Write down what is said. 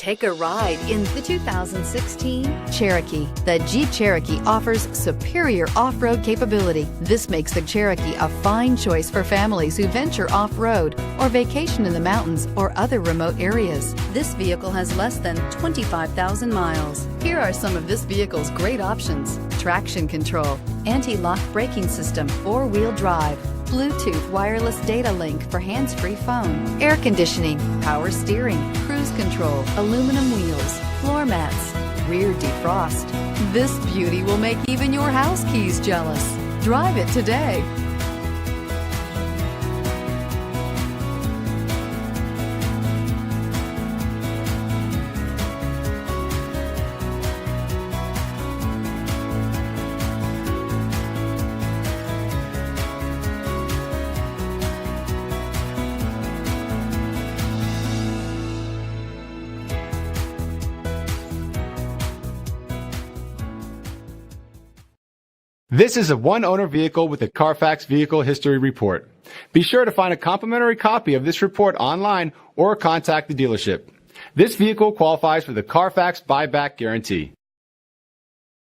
Take a ride in the 2016 Cherokee. The Jeep Cherokee offers superior off-road capability. This makes the Cherokee a fine choice for families who venture off-road or vacation in the mountains or other remote areas. This vehicle has less than 25,000 miles. Here are some of this vehicle's great options: traction control, anti-lock braking system, four-wheel drive, Bluetooth wireless data link for hands-free phone, air conditioning, power steering, cruise control, aluminum wheels, floor mats, rear defrost. This beauty will make even your house keys jealous. Drive it today. This is a one-owner vehicle with a Carfax Vehicle History Report. Be sure to find a complimentary copy of this report online or contact the dealership. This vehicle qualifies for the Carfax Buyback Guarantee.